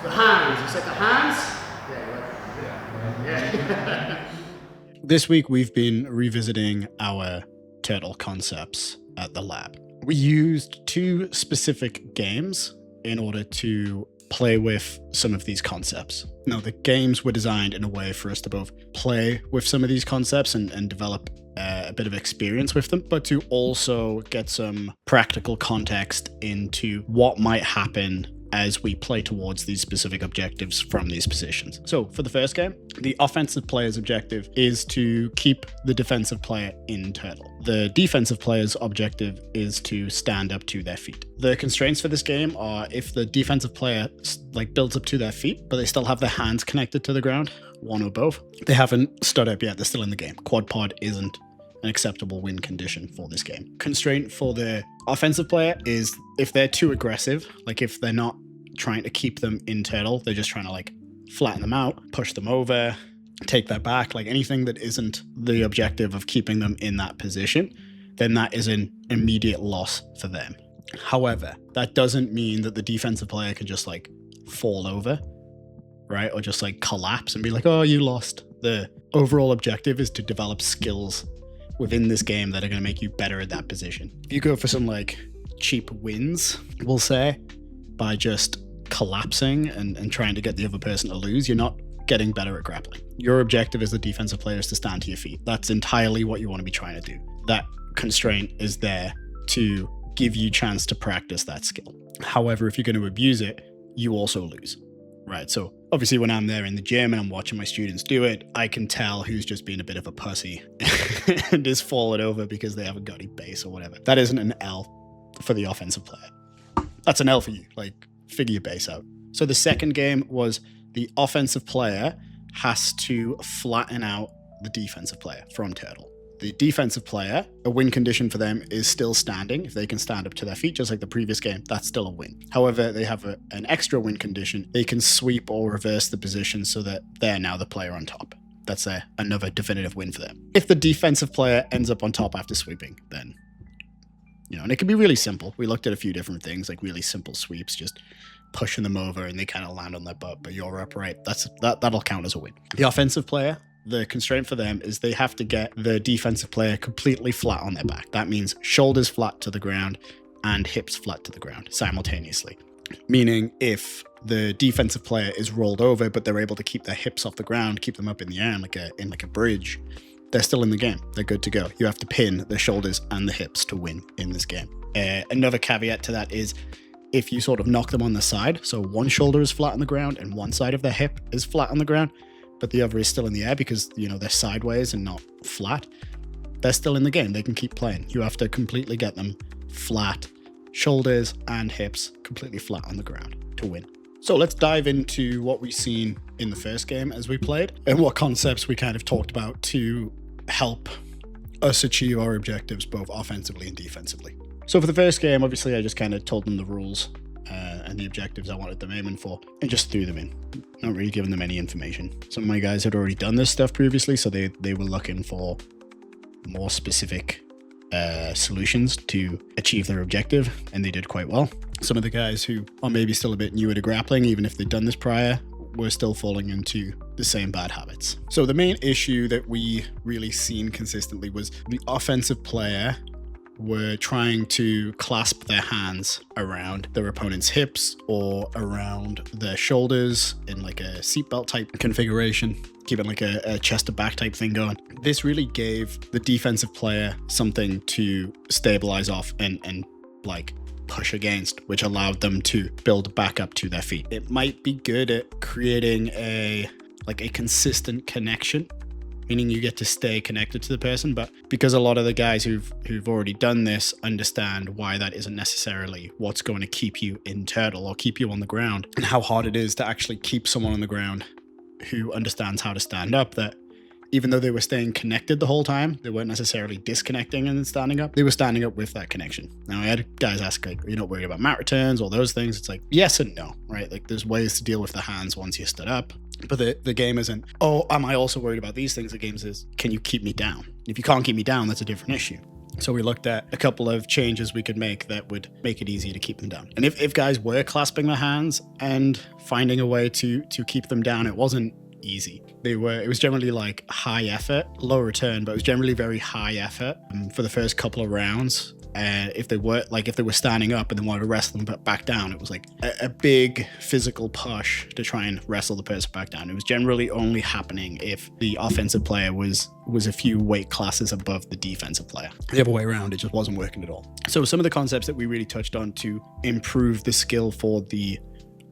The hands. You said the hands? Yeah. This week we've been revisiting our turtle concepts at the lab. We used two specific games in order to play with some of these concepts. Now, the games were designed in a way for us to both play with some of these concepts and develop a bit of experience with them, but to also get some practical context into what might happen as we play towards these specific objectives from these positions. So for the first game, the offensive player's objective is to keep the defensive player in turtle. The defensive player's objective is to stand up to their feet. The constraints for this game are if the defensive player builds up to their feet, but they still have their hands connected to the ground, one or both, they haven't stood up yet, they're still in the game. Quad pod isn't an acceptable win condition for this game. Constraint for the offensive player is if they're too aggressive, like if they're not trying to keep them in turtle, they're just trying to flatten them out, push them over, take their back, anything that isn't the objective of keeping them in that position, then that is an immediate loss for them. However, that doesn't mean that the defensive player can just fall over, right? Or just collapse and be like, oh, you lost. The overall objective is to develop skills within this game that are going to make you better at that position. If you go for some cheap wins, we'll say, by just collapsing and trying to get the other person to lose, you're not getting better at grappling. Your objective as the defensive player is to stand to your feet. That's entirely what you want to be trying to do. That constraint is there to give you a chance to practice that skill. However, if you're going to abuse it, you also lose, right? So obviously when I'm there in the gym and I'm watching my students do it, I can tell who's just being a bit of a pussy and is falling over because they haven't got any base or whatever. That isn't an L for the offensive player. That's an L for you, figure your base out. So the second game was the offensive player has to flatten out the defensive player from turtle. The defensive player, a win condition for them is still standing. If they can stand up to their feet, just like the previous game, that's still a win. However, they have an extra win condition. They can sweep or reverse the position so that they're now the player on top. That's another definitive win for them. If the defensive player ends up on top after sweeping, then and it can be really simple. We looked at a few different things, really simple sweeps, just pushing them over and they kind of land on their butt, but you're upright. That'll count as a win. The offensive player, the constraint for them is they have to get the defensive player completely flat on their back. That means shoulders flat to the ground and hips flat to the ground simultaneously. Meaning if the defensive player is rolled over, but they're able to keep their hips off the ground, keep them up in the air in a bridge, they're still in the game. They're good to go. You have to pin the shoulders and the hips to win in this game. Another caveat to that is if you sort of knock them on the side, so one shoulder is flat on the ground and one side of their hip is flat on the ground, but the other is still in the air because, they're sideways and not flat, they're still in the game. They can keep playing. You have to completely get them flat, shoulders and hips completely flat on the ground to win. So let's dive into what we've seen in the first game as we played and what concepts we kind of talked about to help us achieve our objectives both offensively and defensively. So for the first game, obviously I just kind of told them the rules and the objectives I wanted them aiming for and just threw them in, not really giving them any information. Some of my guys had already done this stuff previously, so they were looking for more specific solutions to achieve their objective, and they did quite well. Some of the guys who are maybe still a bit newer to grappling, even if they'd done this prior, were still falling into the same bad habits. So the main issue that we really seen consistently was the offensive player were trying to clasp their hands around their opponent's hips or around their shoulders in a seatbelt type configuration, keeping a chest to back type thing going. This really gave the defensive player something to stabilize off and push against, which allowed them to build back up to their feet. It might be good at creating a consistent connection, meaning you get to stay connected to the person, but because a lot of the guys who've already done this understand why that isn't necessarily what's going to keep you in turtle or keep you on the ground, and how hard it is to actually keep someone on the ground who understands how to stand up, that even though they were staying connected the whole time, they weren't necessarily disconnecting and then standing up. They were standing up with that connection. Now, I had guys ask, you're not worried about mat returns or those things? It's yes and no, right? There's ways to deal with the hands once you stood up. But the game isn't, oh, am I also worried about these things? The game is, can you keep me down? If you can't keep me down, that's a different issue. So we looked at a couple of changes we could make that would make it easier to keep them down. And if guys were clasping their hands and finding a way to keep them down, it wasn't easy. It was generally like high effort, low return, but it was generally very high effort for the first couple of rounds. If they were standing up and then wanted to wrestle them back down, it was like a big physical push to try and wrestle the person back down. It was generally only happening if the offensive player was a few weight classes above the defensive player. The other way around, it just wasn't working at all. So some of the concepts that we really touched on to improve the skill for the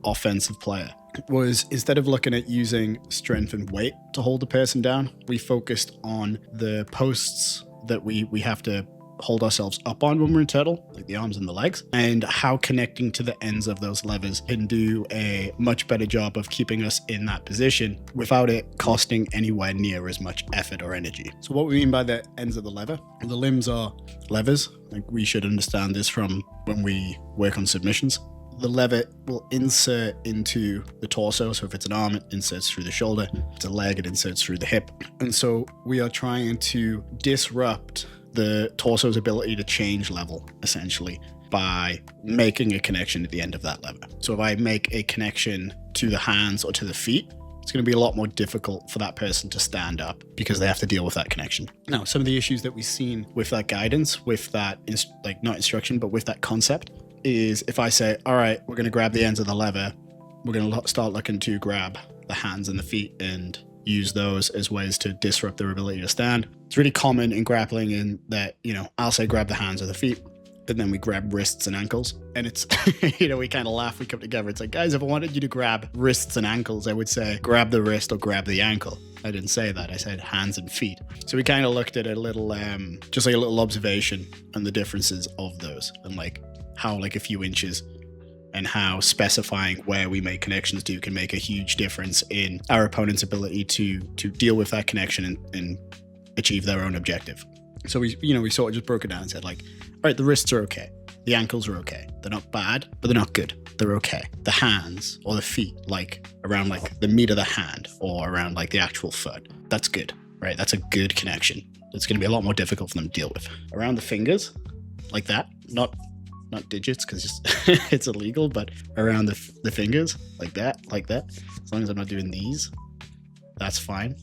offensive player was, instead of looking at using strength and weight to hold the person down, we focused on the posts that we have to hold ourselves up on when we're in turtle, like the arms and the legs, and how connecting to the ends of those levers can do a much better job of keeping us in that position without it costing anywhere near as much effort or energy. So what we mean by the ends of the lever, the limbs are levers. Like, we should understand this from when we work on submissions. The lever will insert into the torso. So if it's an arm, it inserts through the shoulder. If it's a leg, it inserts through the hip. And so we are trying to disrupt the torso's ability to change level, essentially, by making a connection at the end of that lever. So if I make a connection to the hands or to the feet, it's going to be a lot more difficult for that person to stand up because they have to deal with that connection. Now, some of the issues that we've seen with that guidance, with that, not instruction, but with that concept, is if I say, all right, we're going to grab the ends of the lever, we're going to start looking to grab the hands and the feet and use those as ways to disrupt their ability to stand. It's really common in grappling in that, I'll say grab the hands or the feet, but then we grab wrists and ankles. And it's, we kind of laugh, we come together. It's like, guys, if I wanted you to grab wrists and ankles, I would say grab the wrist or grab the ankle. I didn't say that. I said hands and feet. So we kind of looked at a little, just like a little observation and the differences of those, and like how like a few inches and how specifying where we make connections to can make a huge difference in our opponent's ability to deal with that connection and achieve their own objective. So we sort of just broke it down and said, like, all right, the wrists are okay. The ankles are okay. They're not bad, but they're not good. They're okay. The hands or the feet, like around like the meat of the hand or around like the actual foot, that's good, right? That's a good connection. It's going to be a lot more difficult for them to deal with. Around the fingers, like that, not digits because it's illegal, but around the fingers, like that. As long as I'm not doing these, that's fine.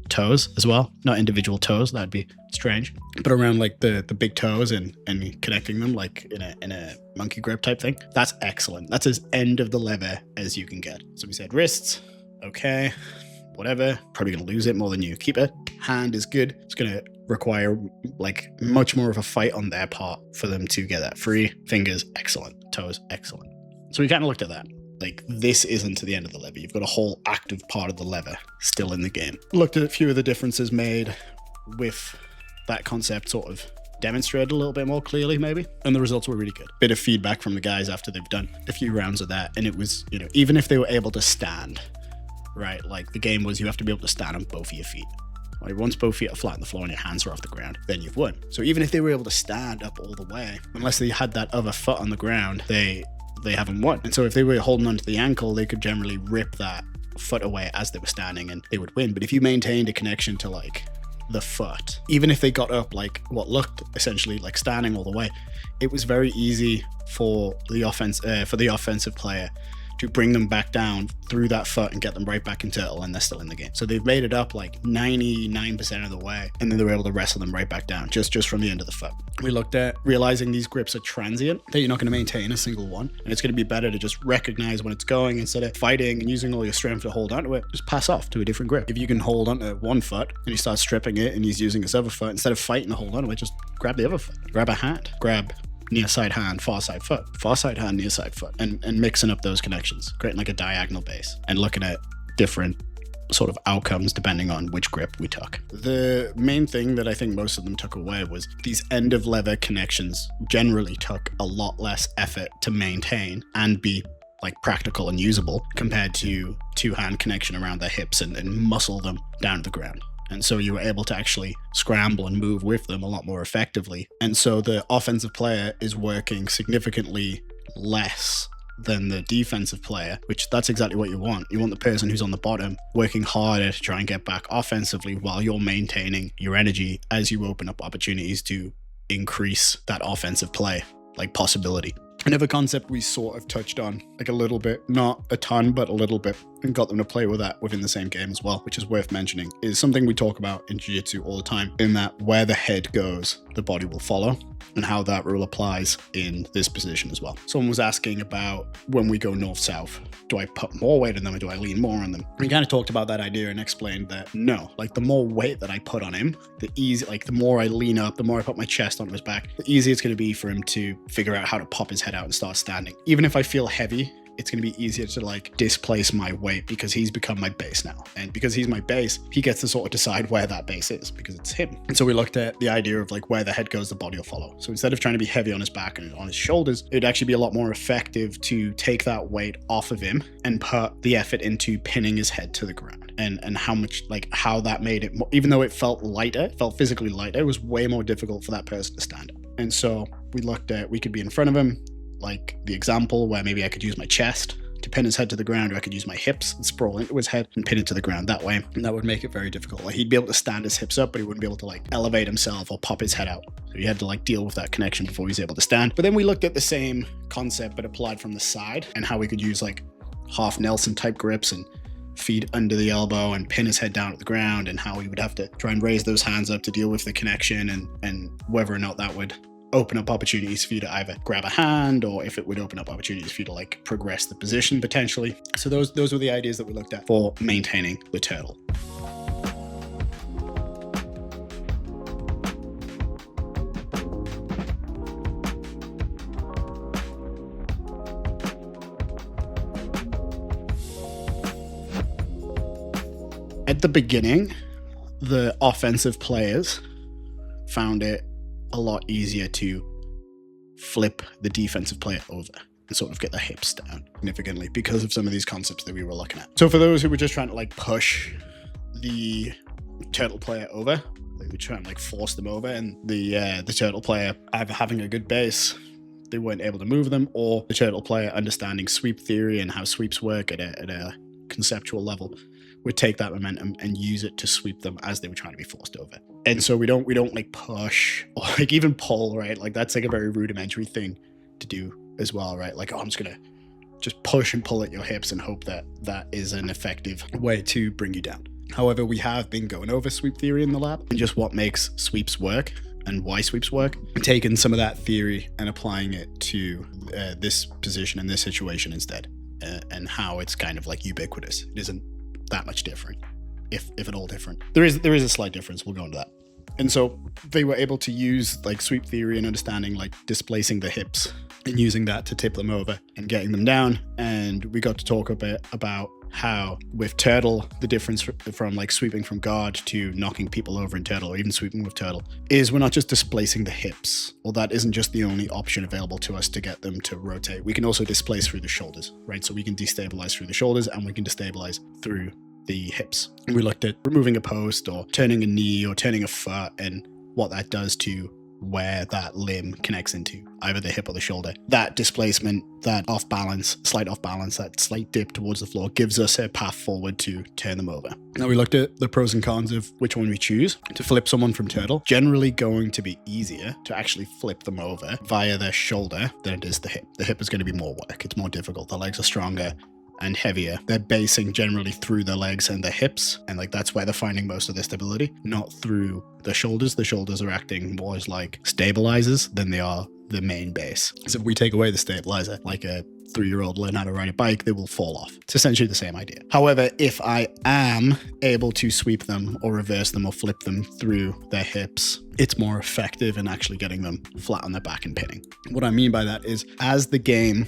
Toes as well, not individual toes, that'd be strange, but around like the big toes and connecting them like in a monkey grip type thing, that's excellent. That's as end of the lever as you can get. So we said wrists, okay, whatever, probably gonna lose it more than you keep it. Hand is good. It's gonna require like much more of a fight on their part for them to get that free. Fingers, excellent. Toes, excellent. So we kind of looked at that. Like, this isn't to the end of the lever. You've got a whole active part of the lever still in the game. Looked at a few of the differences made with that concept, sort of demonstrated a little bit more clearly maybe, and the results were really good. Bit of feedback from the guys after they've done a few rounds of that, and it was, even if they were able to stand, right, like the game was you have to be able to stand on both of your feet. Like, once both feet are flat on the floor and your hands are off the ground, then you've won. So even if they were able to stand up all the way, unless they had that other foot on the ground, they haven't won. And so if they were holding onto the ankle, they could generally rip that foot away as they were standing and they would win. But if you maintained a connection to like the foot, even if they got up like what looked essentially like standing all the way, it was very easy for the offensive player to bring them back down through that foot and get them right back in turtle, and they're still in the game. So they've made it up like 99% of the way, and then they were able to wrestle them right back down just from the end of the foot. We looked at realizing these grips are transient, that you're not going to maintain a single one, and it's going to be better to just recognize when it's going instead of fighting and using all your strength to hold onto it. Just pass off to a different grip. If you can hold onto one foot and you start stripping it and he's using his other foot, instead of fighting to hold onto it, just grab the other foot, grab a hand, grab near side hand, far side foot, far side hand, near side foot, and mixing up those connections, creating like a diagonal base and looking at different sort of outcomes depending on which grip we took. The main thing that I think most of them took away was these end of lever connections generally took a lot less effort to maintain and be like practical and usable compared to two-hand connection around their hips and muscle them down to the ground. And so you were able to actually scramble and move with them a lot more effectively. And so the offensive player is working significantly less than the defensive player, which that's exactly what you want. You want the person who's on the bottom working harder to try and get back offensively while you're maintaining your energy as you open up opportunities to increase that offensive play like possibility. Another concept we sort of touched on like a little bit, not a ton, but a little bit, and got them to play with that within the same game as well, which is worth mentioning, is something we talk about in jiu-jitsu all the time, in that where the head goes, the body will follow, and how that rule applies in this position as well. Someone was asking about when we go north-south, do I put more weight on them or do I lean more on them? We kind of talked about that idea and explained that no, like the more weight that I put on him, the more I lean up, the more I put my chest onto his back, the easier it's going to be for him to figure out how to pop his head out and start standing. Even if I feel heavy, it's going to be easier to like displace my weight because he's become my base now. And because he's my base, he gets to sort of decide where that base is because it's him. And so we looked at the idea of like where the head goes, the body will follow. So instead of trying to be heavy on his back and on his shoulders, it'd actually be a lot more effective to take that weight off of him and put the effort into pinning his head to the ground. And how much, like how that made it, even though it felt lighter, felt physically lighter, it was way more difficult for that person to stand up. And so we looked at, we could be in front of him, like the example where maybe I could use my chest to pin his head to the ground, or I could use my hips and sprawl into his head and pin it to the ground that way. And that would make it very difficult. Like he'd be able to stand his hips up, but he wouldn't be able to like elevate himself or pop his head out. So he had to like deal with that connection before he was able to stand. But then we looked at the same concept, but applied from the side, and how we could use like half Nelson type grips and feet under the elbow and pin his head down at the ground, and how he would have to try and raise those hands up to deal with the connection, and whether or not that would open up opportunities for you to either grab a hand, or if it would open up opportunities for you to like progress the position potentially. So those were the ideas that we looked at for maintaining the turtle. At the beginning, the offensive players found it a lot easier to flip the defensive player over and sort of get the hips down significantly because of some of these concepts that we were looking at. So for those who were just trying to like push the turtle player over, they were trying to like force them over, and the turtle player either having a good base, they weren't able to move them, or the turtle player understanding sweep theory and how sweeps work at a conceptual level would take that momentum and use it to sweep them as they were trying to be forced over. And so we don't like push or like even pull, right? Like that's like a very rudimentary thing to do as well, right? Like, oh, I'm just gonna just push and pull at your hips and hope that that is an effective way to bring you down. However, we have been going over sweep theory in the lab and just what makes sweeps work and why sweeps work, and taking some of that theory and applying it to this position and this situation instead, and how it's kind of like ubiquitous. It isn't that much different, if at all different. There is a slight difference. We'll go into that. And so they were able to use like sweep theory and understanding like displacing the hips and using that to tip them over and getting them down. And we got to talk a bit about how with turtle, the difference from like sweeping from guard to knocking people over in turtle, or even sweeping with turtle, is we're not just displacing the hips. Well, that isn't just the only option available to us to get them to rotate. We can also displace through the shoulders, right? So we can destabilize through the shoulders, and we can destabilize through the hips. And we looked at removing a post or turning a knee or turning a foot, and what that does to where that limb connects into, either the hip or the shoulder. That displacement, that slight off balance, that slight dip towards the floor gives us a path forward to turn them over. Now we looked at the pros and cons of which one we choose to flip someone from turtle. Generally going to be easier to actually flip them over via their shoulder than it is the hip. The hip is going to be more work. It's more difficult. The legs are stronger and heavier. They're basing generally through the legs and the hips, and like that's where they're finding most of their stability, not through the shoulders. The shoulders are acting more as like stabilizers than they are the main base. So if we take away the stabilizer, like a 3-year-old learn how to ride a bike, they will fall off. It's essentially the same idea. However, if I am able to sweep them or reverse them or flip them through their hips, it's more effective in actually getting them flat on their back and pinning. What I mean by that is, as the game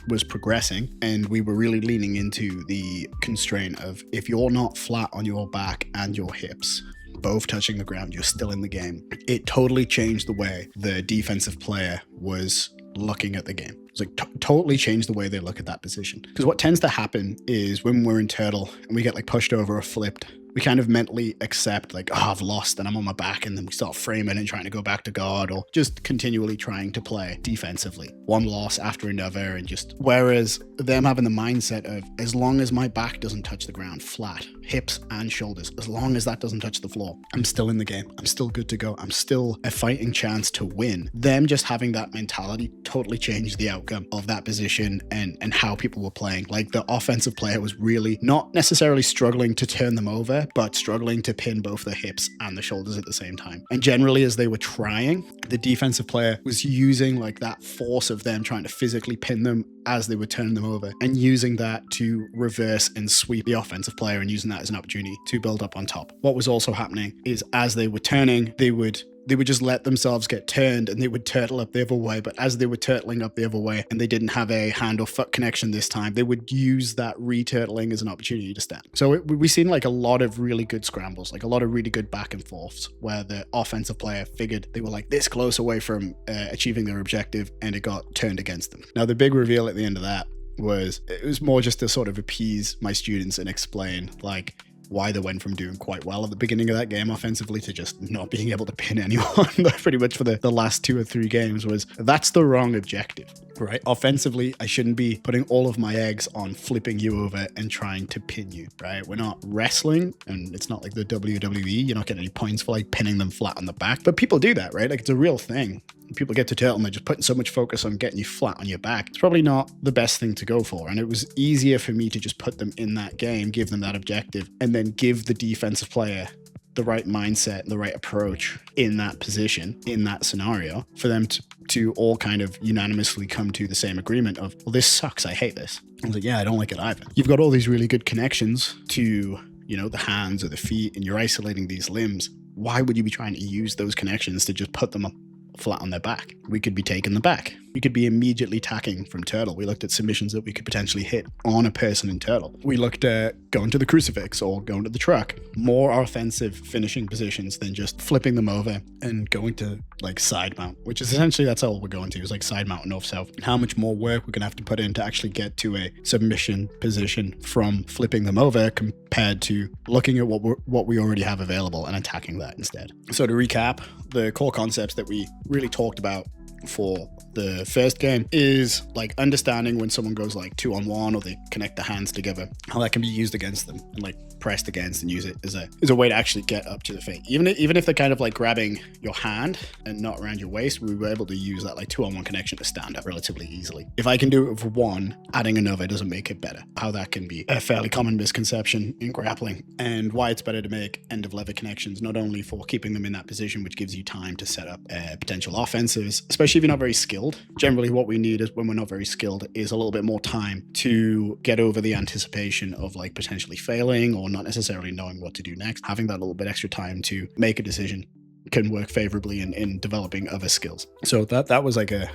was progressing and we were really leaning into the constraint of, if you're not flat on your back and your hips both touching the ground, you're still in the game. It totally changed the way the defensive player was looking at the game. It's like totally changed the way they look at that position. Because what tends to happen is when we're in turtle and we get like pushed over or flipped we kind of mentally accept like, oh, I've lost and I'm on my back, and then we start framing and trying to go back to guard, or just continually trying to play defensively, one loss after another. And just, whereas them having the mindset of, as long as my back doesn't touch the ground flat, hips and shoulders, as long as that doesn't touch the floor, I'm still in the game, I'm still good to go, I'm still a fighting chance to win. Them just having that mentality totally changed the outcome of that position and how people were playing. Like, the offensive player was really not necessarily struggling to turn them over, but struggling to pin both the hips and the shoulders at the same time. And generally, as they were trying, the defensive player was using like that force of them trying to physically pin them as they were turning them over, and using that to reverse and sweep the offensive player, and using that as an opportunity to build up on top. What was also happening is, as they were turning, they would just let themselves get turned, and they would turtle up the other way. But as they were turtling up the other way and they didn't have a hand or foot connection this time, they would use that re-turtling as an opportunity to stand. So we've seen like a lot of really good scrambles, like a lot of really good back and forths, where the offensive player figured they were like this close away from achieving their objective, and it got turned against them. Now, the big reveal at the end of that was, it was more just to sort of appease my students and explain like why they went from doing quite well at the beginning of that game offensively to just not being able to pin anyone pretty much for the last 2 or 3 games. Was, that's the wrong objective, right? Offensively, I shouldn't be putting all of my eggs on flipping you over and trying to pin you, right? We're not wrestling, and it's not like the WWE. You're not getting any points for like pinning them flat on the back, but people do that, right? Like, it's a real thing. People get to turtle and they're just putting so much focus on getting you flat on your back. It's probably not the best thing to go for. And it was easier for me to just put them in that game, give them that objective, and then give the defensive player the right mindset and the right approach in that position, in that scenario, for them to all kind of unanimously come to the same agreement of, well, this sucks, I hate this. I was like, yeah, I don't like it either. You've got all these really good connections to, you know, the hands or the feet, and you're isolating these limbs. Why would you be trying to use those connections to just put them up flat on their back? We could be taking the back. We could be immediately attacking from turtle. We looked at submissions that we could potentially hit on a person in turtle. We looked at going to the crucifix or going to the truck. More offensive finishing positions than just flipping them over and going to like side mount, which is essentially, that's all we're going to, is like side mount north-south. And how much more work we're gonna have to put in to actually get to a submission position from flipping them over, compared to looking at what we already have available and attacking that instead. So to recap, the core concepts that we really talked about for the first game is like understanding when someone goes like 2-on-1, or they connect the hands together, how that can be used against them and like pressed against, and use it as a way to actually get up to the feet. Even if they're kind of like grabbing your hand and not around your waist, we were able to use that like 2-on-1 connection to stand up relatively easily. If I can do it for one, adding another doesn't make it better. How that can be a fairly common misconception in grappling, and why it's better to make end of lever connections, not only for keeping them in that position, which gives you time to set up potential offenses, especially if you're not very skilled. Generally, what we need is, when we're not very skilled, is a little bit more time to get over the anticipation of like potentially failing or not necessarily knowing what to do next. Having that little bit extra time to make a decision can work favorably in developing other skills. So that was like a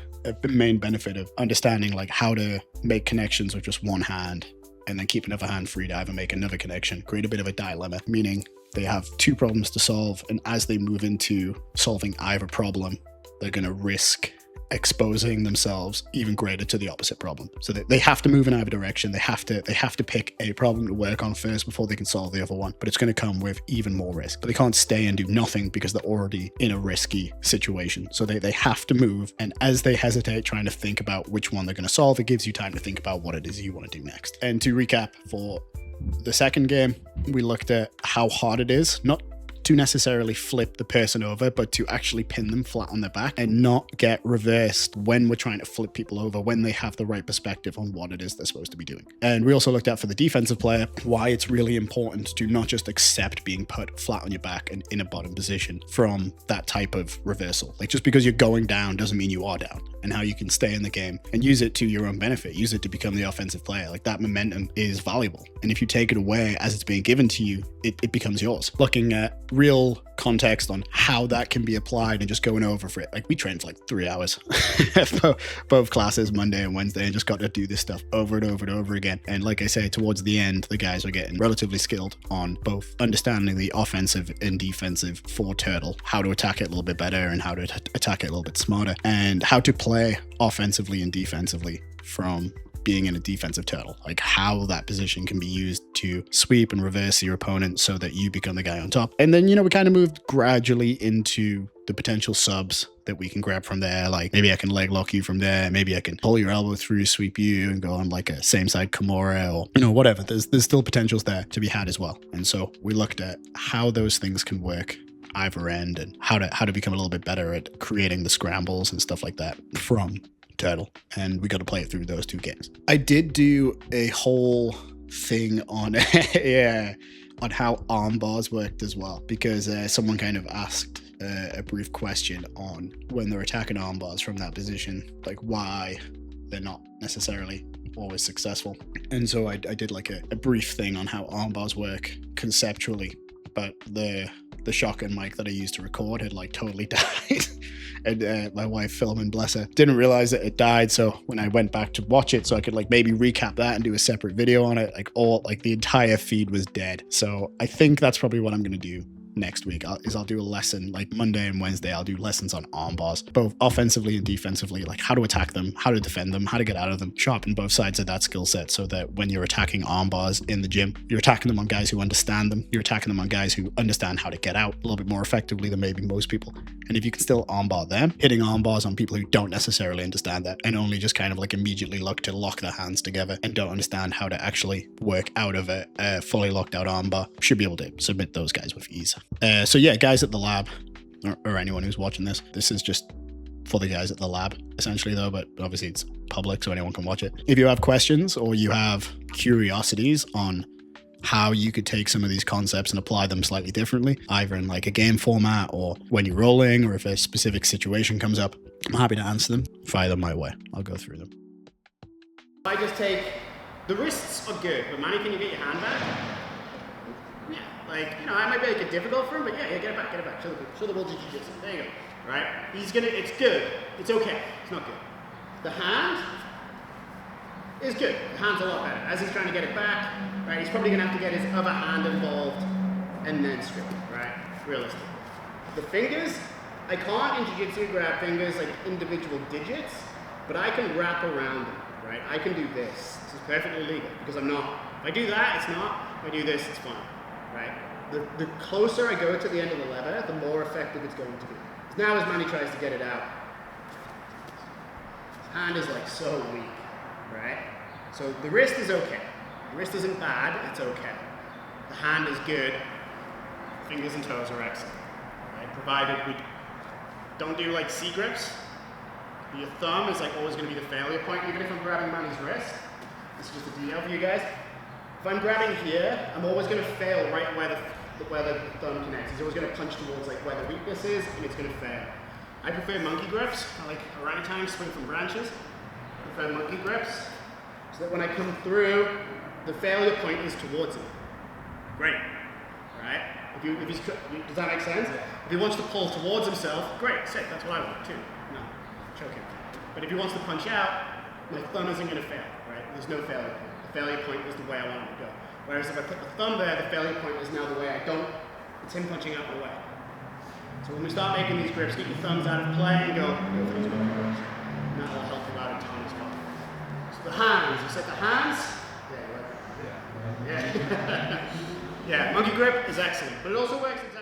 main benefit of understanding like how to make connections with just one hand, and then keep another hand free to either make another connection, create a bit of a dilemma, meaning they have 2 problems to solve, and as they move into solving either problem, they're going to risk exposing themselves even greater to the opposite problem. So they have to move in either direction. They have to pick a problem to work on first before they can solve the other one, but it's going to come with even more risk. But they can't stay and do nothing because they're already in a risky situation. So they have to move, and as they hesitate trying to think about which one they're going to solve, it gives you time to think about what it is you want to do next. And to recap, for the second game, we looked at how hard it is, not to necessarily flip the person over, but to actually pin them flat on their back and not get reversed when we're trying to flip people over, when they have the right perspective on what it is they're supposed to be doing. And we also looked at, for the defensive player, why it's really important to not just accept being put flat on your back and in a bottom position from that type of reversal. Like, just because you're going down doesn't mean you are down, and how you can stay in the game and use it to your own benefit, use it to become the offensive player. Like, that momentum is valuable. And if you take it away as it's being given to you, it becomes yours. Looking at real context on how that can be applied and just going over for it. Like, we trained for like 3 hours, both classes, Monday and Wednesday, and just got to do this stuff over and over and over again. And like I say, towards the end, the guys are getting relatively skilled on both understanding the offensive and defensive for Turtle, how to attack it a little bit better and how to attack it a little bit smarter, and how to play offensively and defensively from being in a defensive turtle, like how that position can be used to sweep and reverse your opponent so that you become the guy on top. And then, you know, we kind of moved gradually into the potential subs that we can grab from there. Like maybe I can leg lock you from there. Maybe I can pull your elbow through, sweep you, and go on like a same side Kimura, or, you know, whatever. There's still potentials there to be had as well. And so we looked at how those things can work either end and how to become a little bit better at creating the scrambles and stuff like that from Turtle. And we got to play it through those two games. I did do a whole thing on on how arm bars worked as well, because someone kind of asked a brief question on when they're attacking arm bars from that position, like why they're not necessarily always successful. And so I did like a brief thing on how arm bars work conceptually, but the shotgun mic that I used to record had like totally died. And my wife, filming, bless her, didn't realize that it died. So when I went back to watch it so I could like maybe recap that and do a separate video on it, like the entire feed was dead. So I think that's probably what I'm going to do next week. I'll do a lesson like Monday and Wednesday. I'll do lessons on arm bars, both offensively and defensively, like how to attack them, how to defend them, how to get out of them, sharpen both sides of that skill set so that when you're attacking arm bars in the gym, you're attacking them on guys who understand them. You're attacking them on guys who understand how to get out a little bit more effectively than maybe most people. And if you can still armbar them, hitting arm bars on people who don't necessarily understand that and only just kind of like immediately look to lock their hands together and don't understand how to actually work out of a fully locked out armbar, should be able to submit those guys with ease. So yeah, guys at the lab, or anyone who's watching this is just for the guys at the lab essentially though, but obviously it's public so anyone can watch it. If you have questions or you have curiosities on how you could take some of these concepts and apply them slightly differently, either in like a game format or when you're rolling, or if a specific situation comes up, I'm happy to answer them. Fire them my way. I'll go through them. I just take, the wrists are good, but Manny, can you get your hand back? Yeah, like, you know, I might make it difficult for him, but yeah, get it back. Show the world jiu-jitsu. There you go. Right? It's good. It's okay. It's not good. The hand is good. The hand's a lot better. As he's trying to get it back, right, he's probably going to have to get his other hand involved and then strip it, right? Realistically. The fingers, I can't in jiu-jitsu grab fingers like individual digits, but I can wrap around them, right? I can do this. This is perfectly legal because I'm not. If I do that, it's not. If I do this, it's fine, right? The closer I go to the end of the lever, the more effective it's going to be. Now as Manny tries to get it out, his hand is like so weak, right? So the wrist is okay. The wrist isn't bad, it's okay. The hand is good. Fingers and toes are excellent, right? Provided we don't do like C grips. Your thumb is like always going to be the failure point, even if I'm grabbing Manny's wrist. This is just a detail for you guys. If I'm grabbing here, I'm always going to fail right where the thumb connects. He's always going to punch towards like where the weakness is, and it's going to fail. I prefer monkey grips, like orangutan swing from branches. I prefer monkey grips, so that when I come through, the failure point is towards him. Great, right? Does that make sense? If he wants to pull towards himself, great, sick, that's what I want too. No, choke him. But if he wants to punch out, my thumb isn't going to fail, right? There's no failure point. The failure point is the way I want him to go. Whereas if I put the thumb there, the failure point is now the way I don't. It's him punching out my way. So when we start making these grips, get your thumbs out of play and go for these monkey grips. And that will help you out a ton as well. So the hands, you set the hands. Yeah. Yeah, monkey grip is excellent, but it also works exactly